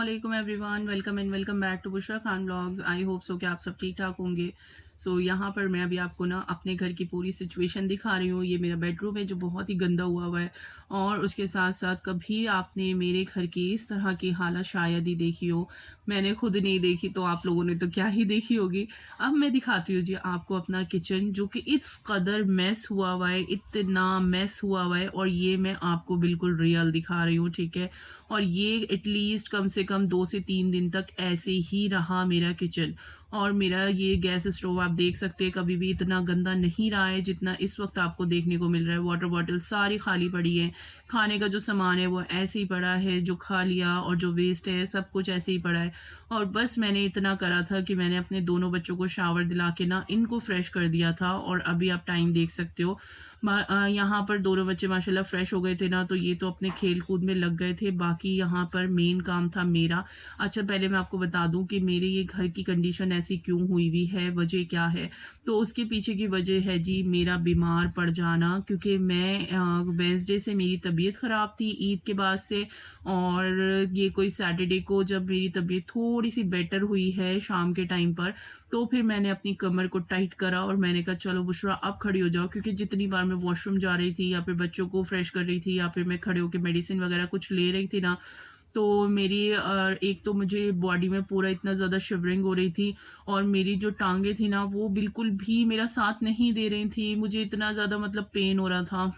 अस्सलाम everyone, welcome and welcome back to Bushra Khan vlogs. I hope so कि आप सब ठीक ठाक होंगे। यहाँ पर मैं अभी आपको ना अपने घर की पूरी सिचुएशन दिखा रही हूँ। ये मेरा बेडरूम है जो बहुत ही गंदा हुआ हुआ है, और उसके साथ साथ कभी आपने मेरे घर की इस तरह की हालत शायद ही देखी हो। मैंने खुद नहीं देखी तो आप लोगों ने तो क्या ही देखी होगी। अब मैं दिखाती हूँ जी आपको अपना किचन, जो कि इस कदर मैस हुआ हुआ है, इतना मैस हुआ हुआ है, और ये मैं आपको बिल्कुल रियल दिखा रही हूँ, ठीक है। और ये एटलीस्ट कम से कम 2 से 3 दिन तक ऐसे ही रहा मेरा किचन। और मेरा ये गैस स्टोव आप देख सकते हैं कभी भी इतना गंदा नहीं रहा है जितना इस वक्त आपको देखने को मिल रहा है। वाटर बॉटल सारी खाली पड़ी है, खाने का जो सामान है वो ऐसे ही पड़ा है, जो खा लिया और जो वेस्ट है सब कुछ ऐसे ही पड़ा है। और बस मैंने इतना करा था कि मैंने अपने दोनों बच्चों को शावर दिला के ना इनको फ्रेश कर दिया था, और अभी आप टाइम देख सकते हो। यहाँ पर दोनों बच्चे माशाल्लाह फ्रेश हो गए थे ना, तो ये तो अपने खेल कूद में लग गए थे। बाकी यहाँ पर मेन काम था मेरा। अच्छा, पहले मैं आपको बता दूं कि मेरे ये घर की कंडीशन ऐसी क्यों हुई हुई है, वजह क्या है। तो उसके पीछे की वजह है जी मेरा बीमार पड़ जाना, क्योंकि मैं वेंसडे से मेरी तबीयत ख़राब थी ईद के बाद से। और ये कोई सैटरडे को जब मेरी तबीयत थोड़ी सी बेटर हुई है शाम के टाइम पर, तो फिर मैंने अपनी कमर को टाइट करा और मैंने कहा चलो बुशरा अब खड़ी हो जाओ। क्योंकि जितनी बार मैं वॉशरूम जा रही थी या फिर बच्चों को फ्रेश कर रही थी या फिर मैं खड़े होकर मेडिसिन वगैरह कुछ ले रही थी ना, तो मेरी एक तो मुझे बॉडी में पूरा इतना ज़्यादा शिवरिंग हो रही थी, और मेरी जो टांगे थी ना वो बिल्कुल भी मेरा साथ नहीं दे रही थी। मुझे इतना ज़्यादा मतलब पेन हो रहा था,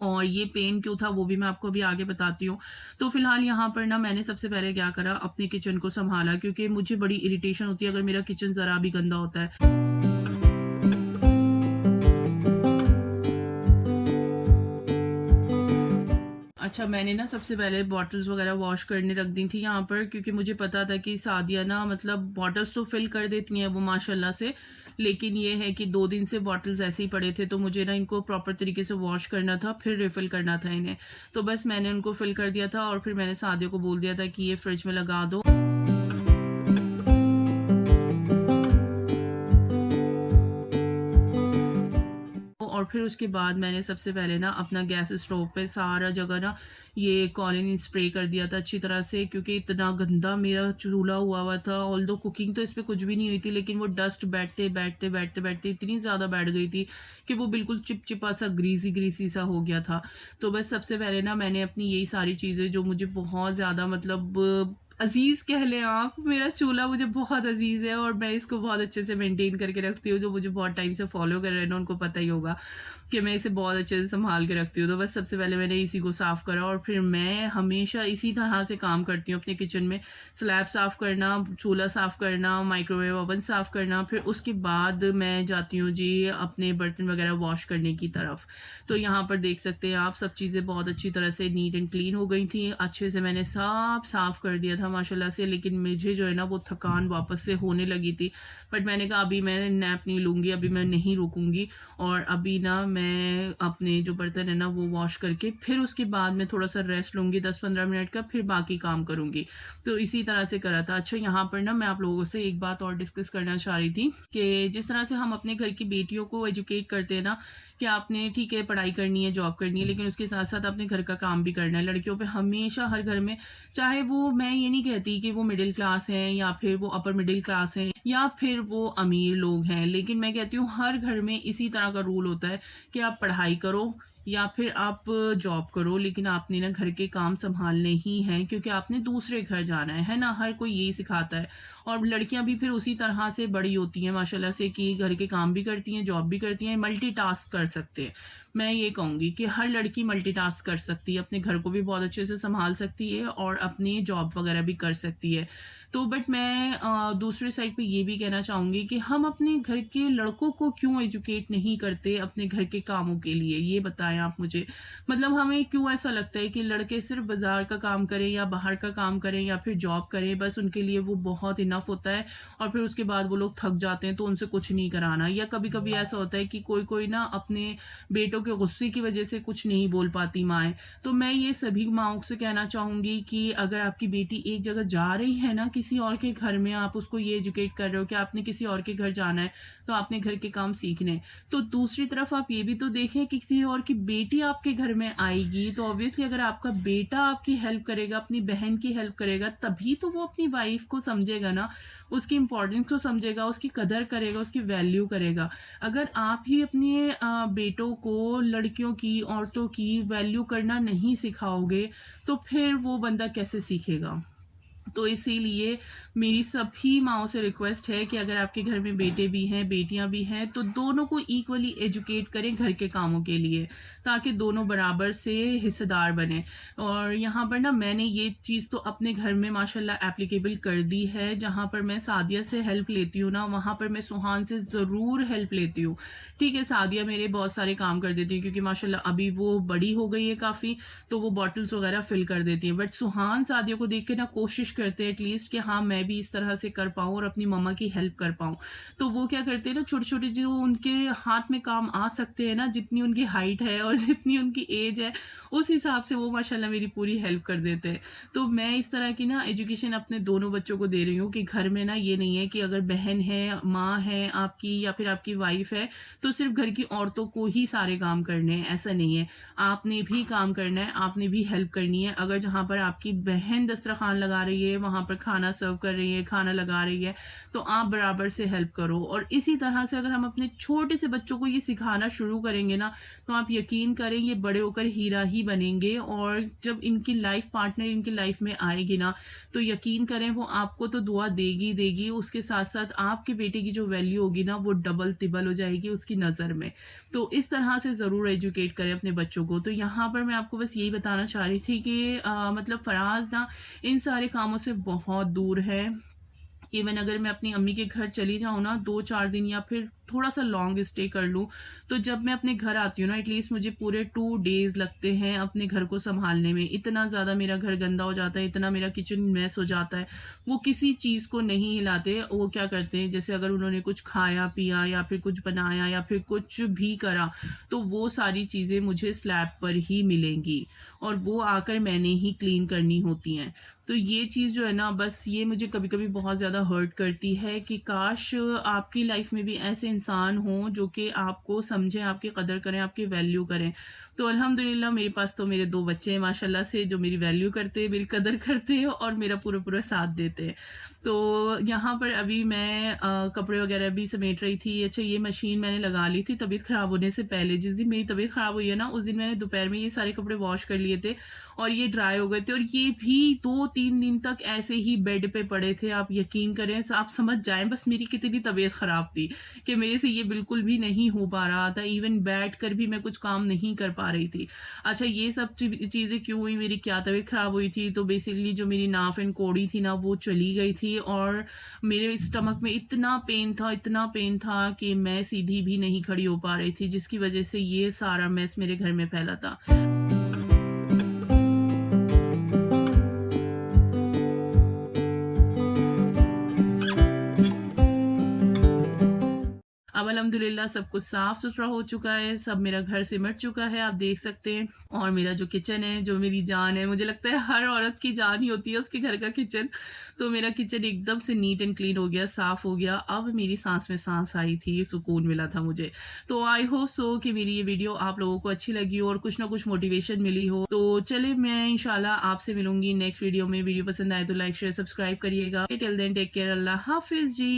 और ये पेन क्यों था वो भी मैं आपको अभी आगे बताती हूँ। तो फिलहाल यहाँ पर ना मैंने सबसे पहले क्या करा, अपने किचन को संभाला, क्योंकि मुझे बड़ी इरिटेशन होती है अगर मेरा किचन ज़रा भी गंदा होता है। अच्छा, मैंने ना सबसे पहले बॉटल्स वगैरह वॉश करने रख दी थी यहाँ पर, क्योंकि मुझे पता था कि सादिया ना मतलब बॉटल्स तो फिल कर देती हैं वो माशाल्लाह से, लेकिन ये है कि 2 दिन से बॉटल्स ऐसे ही पड़े थे, तो मुझे ना इनको प्रॉपर तरीके से वॉश करना था, फिर रिफ़िल करना था इन्हें। तो बस मैंने उनको फिल कर दिया था, और फिर मैंने सादिया को बोल दिया था कि ये फ्रिज में लगा दो। और फिर उसके बाद मैंने सबसे पहले ना अपना गैस स्टोव पे सारा जगह ना ये कॉलिन स्प्रे कर दिया था अच्छी तरह से, क्योंकि इतना गंदा मेरा चूल्हा हुआ हुआ था। ऑल्दो कुकिंग तो इस पे कुछ भी नहीं हुई थी, लेकिन वो डस्ट बैठते बैठते बैठते बैठते इतनी ज़्यादा बैठ गई थी कि वो बिल्कुल चिपचिपा सा ग्रीसी ग्रीसी सा हो गया था। तो बस सबसे पहले ना मैंने अपनी यही सारी चीज़ें जो मुझे बहुत ज़्यादा मतलब अजीज़ कह लें आप, मेरा चूल्हा मुझे बहुत अजीज़ है और मैं इसको बहुत अच्छे से मेंटेन करके रखती हूँ। जो मुझे बहुत टाइम से फॉलो कर रहे हैं ना उनको पता ही होगा कि मैं इसे बहुत अच्छे से संभाल के रखती हूँ। तो बस सबसे पहले मैंने इसी को साफ़ करा, और फिर मैं हमेशा इसी तरह से काम करती हूँ अपने किचन में। स्लैब साफ़ करना, चूल्हा साफ़ करना, माइक्रोवेव ओवन साफ़ करना, फिर उसके बाद मैं जाती हूँ जी अपने बर्तन वगैरह वॉश करने की तरफ। तो यहाँ पर देख सकते हैं आप, सब चीज़ें बहुत अच्छी तरह से नीट एंड क्लीन हो गई थी, अच्छे से मैंने सब साफ़ कर दिया था माशाल्लाह से। लेकिन मुझे जो है ना वो थकान वापस से होने लगी थी, बट मैंने कहा अभी मैं नैप नहीं लूँगी, अभी मैं नहीं रुकूँगी, और अभी ना मैं अपने जो बर्तन है ना वो वॉश करके फिर उसके बाद मैं थोड़ा सा रेस्ट लूँगी 10-15 मिनट का, फिर बाकी काम करूँगी। तो इसी तरह से करा था। अच्छा, यहाँ पर ना मैं आप लोगों से एक बात और डिस्कस करना चाह रही थी कि जिस तरह से हम अपने घर की बेटियों को एजुकेट करते हैं ना कि आपने ठीक है पढ़ाई करनी है, जॉब करनी है, लेकिन उसके साथ साथ अपने घर का काम भी करना है। लड़कियों पे हमेशा हर घर में, चाहे वो, मैं ये नहीं कहती कि वो मिडिल क्लास हैं या फिर वो अपर मिडिल क्लास हैं या फिर वो अमीर लोग हैं, लेकिन मैं कहती हूँ हर घर में इसी तरह का रूल होता है कि आप पढ़ाई करो या फिर आप जॉब करो, लेकिन आपने ना घर के काम संभालने ही हैं, क्योंकि आपने दूसरे घर जाना है ना। हर कोई यही सिखाता है, और लड़कियां भी फिर उसी तरह से बड़ी होती हैं माशाल्लाह से कि घर के काम भी करती हैं, जॉब भी करती हैं, मल्टीटास्क कर सकते हैं। मैं ये कहूँगी कि हर लड़की मल्टीटास्क कर सकती है, अपने घर को भी बहुत अच्छे से संभाल सकती है और अपनी जॉब वगैरह भी कर सकती है। तो बट मैं दूसरे साइड पे ये भी कहना चाहूँगी कि हम अपने घर के लड़कों को क्यों एजुकेट नहीं करते अपने घर के कामों के लिए, ये बताएं आप मुझे। मतलब हमें क्यों ऐसा लगता है कि लड़के सिर्फ बाजार का काम करें या बाहर का काम करें या फिर जॉब करें, बस उनके लिए वो बहुत इनफ होता है, और फिर उसके बाद वो लोग थक जाते हैं तो उनसे कुछ नहीं कराना। या कभी कभी ऐसा होता है कि कोई कोई ना अपने बेटों के गुस्से की वजह से कुछ नहीं बोल पाती माएँ। तो मैं ये सभी माँओं से कहना चाहूँगी कि अगर आपकी बेटी एक जगह जा रही है ना, किसी और के घर में, आप उसको ये एजुकेट कर रहे हो कि आपने किसी और के घर जाना है तो आपने घर के काम सीखने हैं, तो दूसरी तरफ आप ये भी तो देखें कि किसी और की बेटी आपके घर में आएगी तो ऑब्वियसली अगर आपका बेटा आपकी हेल्प करेगा, अपनी बहन की हेल्प करेगा, तभी तो वो अपनी वाइफ को समझेगा ना, उसकी इम्पोर्टेंस को समझेगा, उसकी कदर करेगा, उसकी वैल्यू करेगा। अगर आप ही अपने बेटों को लड़कियों की, औरतों की वैल्यू करना नहीं सिखाओगे, तो फिर वो बंदा कैसे सीखेगा? तो इसीलिए मेरी सभी माँओं से रिक्वेस्ट है कि अगर आपके घर में बेटे भी हैं, बेटियाँ भी हैं, तो दोनों को इक्वली एजुकेट करें घर के कामों के लिए, ताकि दोनों बराबर से हिस्सेदार बनें। और यहाँ पर ना मैंने ये चीज़ तो अपने घर में माशाल्लाह एप्लीकेबल कर दी है, जहाँ पर मैं सादिया से हेल्प लेती हूँ ना, वहाँ पर मैं सुहान से ज़रूर हेल्प लेती हूँ। ठीक है, सादिया मेरे बहुत सारे काम कर देती है क्योंकि माशाल्लाह अभी वो बड़ी हो गई है काफ़ी, तो वो बॉटल्स वगैरह फिल कर देती है। बट सुहान सादिया को देख के ना कोशिश करते हैं एटलीस्ट कि हाँ मैं भी इस तरह से कर पाऊँ और अपनी मम्मा की हेल्प कर पाऊँ। तो वो क्या करते हैं ना, छोटे छोटे जो उनके हाथ में काम आ सकते हैं ना, जितनी उनकी हाइट है और जितनी उनकी एज है, उस हिसाब से वो माशाल्लाह मेरी पूरी हेल्प कर देते हैं। तो मैं इस तरह की ना एजुकेशन अपने दोनों बच्चों को दे रही हूँ कि घर में ना ये नहीं है कि अगर बहन है, माँ है आपकी या फिर आपकी वाइफ है, तो सिर्फ घर की औरतों को ही सारे काम करने हैं, ऐसा नहीं है। आपने भी काम करना है, आपने भी हेल्प करनी है। अगर जहाँ पर आपकी बहन दस्तरखान लगा रही है, वहाँ पर खाना सर्व कर रही है, खाना लगा रही है, तो आप बराबर से हेल्प करो। और इसी तरह से अगर हम अपने छोटे से बच्चों को ये सिखाना शुरू करेंगे ना, तो आप यकीन करें ये बड़े होकर हीरा ही बनेंगे। और जब इनकी लाइफ पार्टनर इनकी लाइफ में आएगी ना, तो यकीन करें वो आपको तो दुआ देगी देगी, उसके साथ साथ आपके बेटे की जो वैल्यू होगी ना, वो डबल तिबल हो जाएगी उसकी नज़र में। तो इस तरह से ज़रूर एजुकेट करें अपने बच्चों को। तो यहाँ पर मैं आपको बस यही बताना चाह रही थी कि मतलब फराज ना इन सारे कामों से बहुत दूर है। इवन अगर मैं अपनी अम्मी के घर चली जाऊँ ना 2-4 दिन या फिर थोड़ा-सा लॉन्ग स्टे कर लूँ, तो जब मैं अपने घर आती हूँ ना एटलीस्ट मुझे पूरे 2 डेज़ लगते हैं अपने घर को सँभालने में। इतना ज़्यादा मेरा घर गंदा हो जाता है, इतना मेरा किचन मेस हो जाता है। वो किसी चीज़ को नहीं हिलाते, वो क्या करते हैं जैसे अगर उन्होंने कुछ खाया-पिया या फिर कुछ बनाया या फिर कुछ भी करा, तो वो सारी चीज़ें मुझे स्लैब पर ही मिलेंगी और वो आकर मैंने ही क्लीन करनी होती हैं। तो ये चीज़ जो है ना, बस ये मुझे कभी-कभी बहुत ज़्यादा हर्ट करती है कि काश आपकी लाइफ में भी ऐसे इंसान हों जो कि आपको समझें, आपकी कदर करें, आपकी वैल्यू करें। तो अल्हम्दुलिल्लाह मेरे पास तो मेरे 2 बच्चे हैं माशाल्लाह से जो मेरी वैल्यू करते हैं, मेरी कदर करते हैं और मेरा पूरा-पूरा साथ देते हैं। तो यहाँ पर अभी मैं कपड़े वगैरह भी समेट रही थी। अच्छा, ये मशीन मैंने लगा ली थी तबीयत ख़राब होने से पहले। जिस दिन मेरी तबीयत ख़राब हुई है ना, उस दिन मैंने दोपहर में ये सारे कपड़े वॉश कर लिए थे और ये ड्राई हो गए थे और ये भी 2-3 दिन तक ऐसे ही बेड पे पड़े थे। आप यकीन करें, आप समझ जाएँ बस मेरी कितनी तबीयत ख़राब थी कि मेरे से ये बिल्कुल भी नहीं हो पा रहा था। इवन बैठकर भी मैं कुछ काम नहीं कर पा रही थी। अच्छा, ये सब चीज़ें क्यों हुई, मेरी क्या तबीयत ख़राब हुई थी, तो बेसिकली जो मेरी नाफ़ एंड कौड़ी थी ना, वो चली गई थी और मेरे स्टमक में इतना पेन था कि मैं सीधी भी नहीं खड़ी हो पा रही थी, जिसकी वज़ह से ये सारा मेस मेरे घर में फैला था। अब अल्हम्दुलिल्लाह सब कुछ साफ-सुथरा हो चुका है, सब मेरा घर सिमट चुका है, आप देख सकते हैं। और मेरा जो किचन है, जो मेरी जान है, मुझे लगता है हर औरत की जान ही होती है उसके घर का किचन। तो मेरा किचन एकदम से नीट एंड क्लीन हो गया, साफ़ हो गया। अब मेरी साँस में साँस आई थी, सुकून मिला था मुझे। तो आई होप सो कि मेरी ये वीडियो आप लोगों को अच्छी लगी हो और कुछ ना कुछ मोटिवेशन मिली हो। तो चलिए मैं इंशाल्लाह आपसे मिलूँगी नेक्स्ट वीडियो में। वीडियो पसंद आए तो लाइक, शेयर, सब्सक्राइब करिएगा। टिल देन टेक केयर, अल्लाह हाफ़िज़ जी।